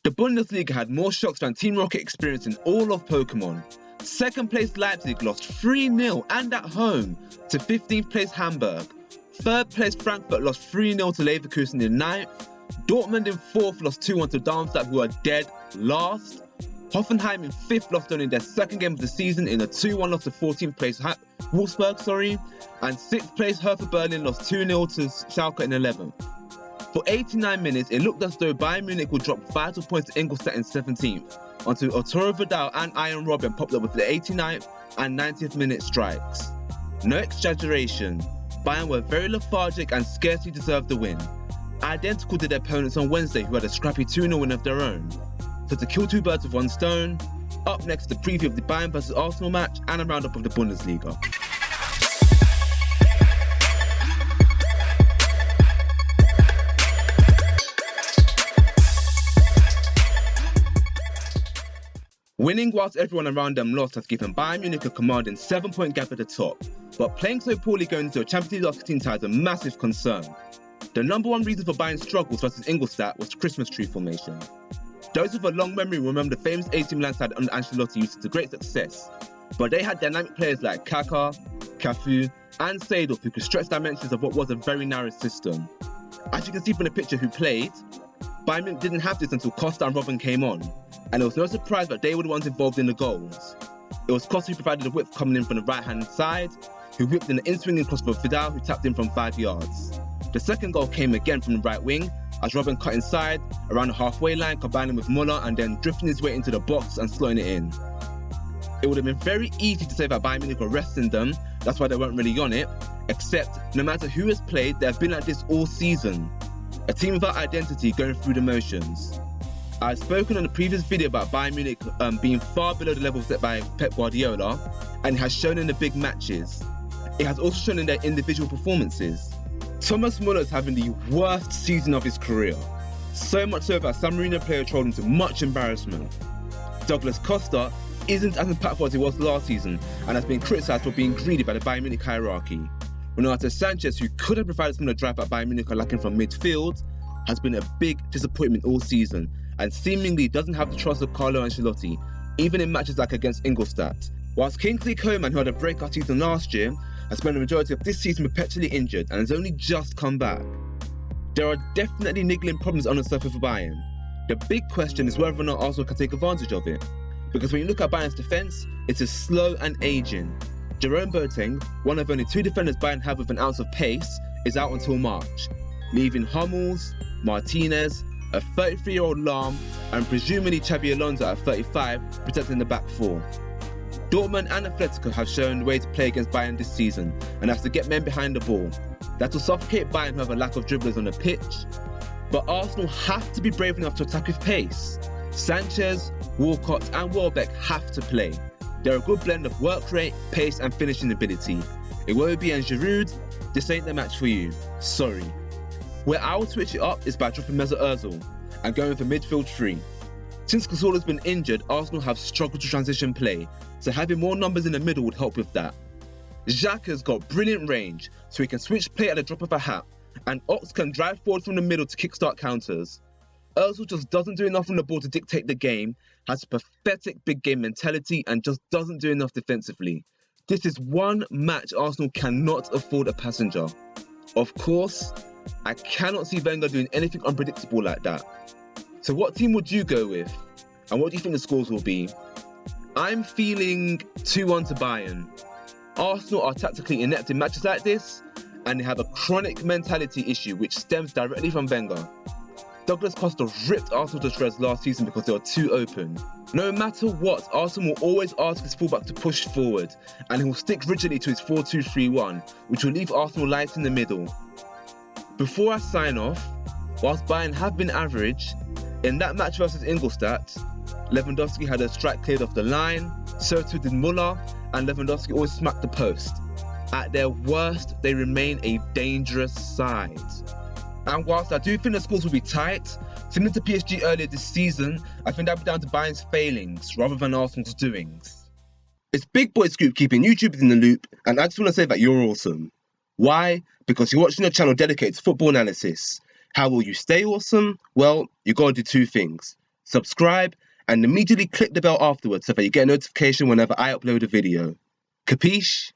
The Bundesliga had more shocks than Team Rocket experienced in all of Pokemon. Second place Leipzig lost 3-0 and at home to 15th place Hamburg. Third place Frankfurt lost 3-0 to Leverkusen in 9th. Dortmund in 4th lost 2-1 to Darmstadt, who are dead last. Hoffenheim in 5th lost only their second game of the season in a 2-1 loss to 14th place Wolfsburg. And 6th place Hertha Berlin lost 2-0 to Schalke in 11th. For 89 minutes, it looked as though Bayern Munich would drop vital points to Ingolstadt in 17th, until Arturo Vidal and Iron Robin popped up with the 89th and 90th minute strikes. No exaggeration, Bayern were very lethargic and scarcely deserved the win. Identical to their opponents on Wednesday, who had a scrappy 2-0 win of their own. So to kill two birds with one stone, up next the preview of the Bayern vs Arsenal match and a roundup of the Bundesliga. Winning whilst everyone around them lost has given Bayern Munich a commanding 7-point gap at the top, but playing so poorly going into a Champions League last 16 ties is a massive concern. The number one reason for Bayern's struggles versus Ingolstadt was Christmas tree formation. Those with a long memory remember the famous AC Milan side under Ancelotti used to great success, but they had dynamic players like Kaká, Cafu and Seedorf who could stretch dimensions of what was a very narrow system. As you can see from the picture who played, Bayern Munich didn't have this until Costa and Robben came on, and it was no surprise that they were the ones involved in the goals. It was Costa who provided the width coming in from the right-hand side, who whipped in the in-swinging cross for Vidal, who tapped in from 5 yards. The second goal came again from the right wing, as Robben cut inside, around the halfway line, combining with Muller and then drifting his way into the box and slotting it in. It would have been very easy to say that Bayern Munich were resting them, that's why they weren't really on it, except no matter who has played, they have been like this all season. A team without identity going through the motions. I've spoken on a previous video about Bayern Munich being far below the level set by Pep Guardiola, and it has shown in the big matches. It has also shown in their individual performances. Thomas Muller is having the worst season of his career, so much so that San Marino player trolled him to much embarrassment. Douglas Costa isn't as impactful as he was last season and has been criticised for being greedy by the Bayern Munich hierarchy. Renato Sanchez, who could have provided some of the drive that Bayern Munich are lacking from midfield, has been a big disappointment all season and seemingly doesn't have the trust of Carlo Ancelotti, even in matches like against Ingolstadt. Whilst Kingsley Coman, who had a breakout season last year, has spent the majority of this season perpetually injured and has only just come back. There are definitely niggling problems on the surface for Bayern. The big question is whether or not Arsenal can take advantage of it, because when you look at Bayern's defence, it is slow and ageing. Jerome Boateng, one of only 2 defenders Bayern have with an ounce of pace, is out until March, leaving Hummels, Martinez, a 33-year-old Lahm, and presumably Xabi Alonso at 35 protecting the back 4. Dortmund and Atletico have shown the way to play against Bayern this season and have to get men behind the ball. That will suffocate Bayern who have a lack of dribblers on the pitch, but Arsenal have to be brave enough to attack with pace. Sanchez, Walcott and Welbeck have to play. They're a good blend of work rate, pace and finishing ability. Iwobi and Giroud, this ain't the match for you. Sorry. Where I will switch it up is by dropping Mesut Ozil and going for midfield 3. Since Cazorla's been injured, Arsenal have struggled to transition play, so having more numbers in the middle would help with that. Xhaka's got brilliant range, so he can switch play at the drop of a hat, and Ox can drive forward from the middle to kickstart counters. Ozil just doesn't do enough on the ball to dictate the game, has a pathetic big game mentality and just doesn't do enough defensively. This is one match Arsenal cannot afford a passenger. Of course, I cannot see Wenger doing anything unpredictable like that. So what team would you go with? And what do you think the scores will be? I'm feeling 2-1 to Bayern. Arsenal are tactically inept in matches like this, and they have a chronic mentality issue which stems directly from Wenger. Douglas Costa ripped Arsenal to shreds last season because they were too open. No matter what, Arsenal will always ask his fullback to push forward, and he will stick rigidly to his 4-2-3-1, which will leave Arsenal light in the middle. Before I sign off, whilst Bayern have been average, in that match versus Ingolstadt, Lewandowski had a strike cleared off the line, so too did Muller, and Lewandowski always smacked the post. At their worst, they remain a dangerous side. And whilst I do think the scores will be tight, similar to PSG earlier this season, I think that'll be down to Bayern's failings rather than Arsenal's doings. It's Big Boy Scoop keeping YouTubers in the loop, and I just want to say that you're awesome. Why? Because you're watching a channel dedicated to football analysis. How will you stay awesome? Well, you gotta do 2 things. subscribe, and immediately click the bell afterwards so that you get a notification whenever I upload a video. Capiche?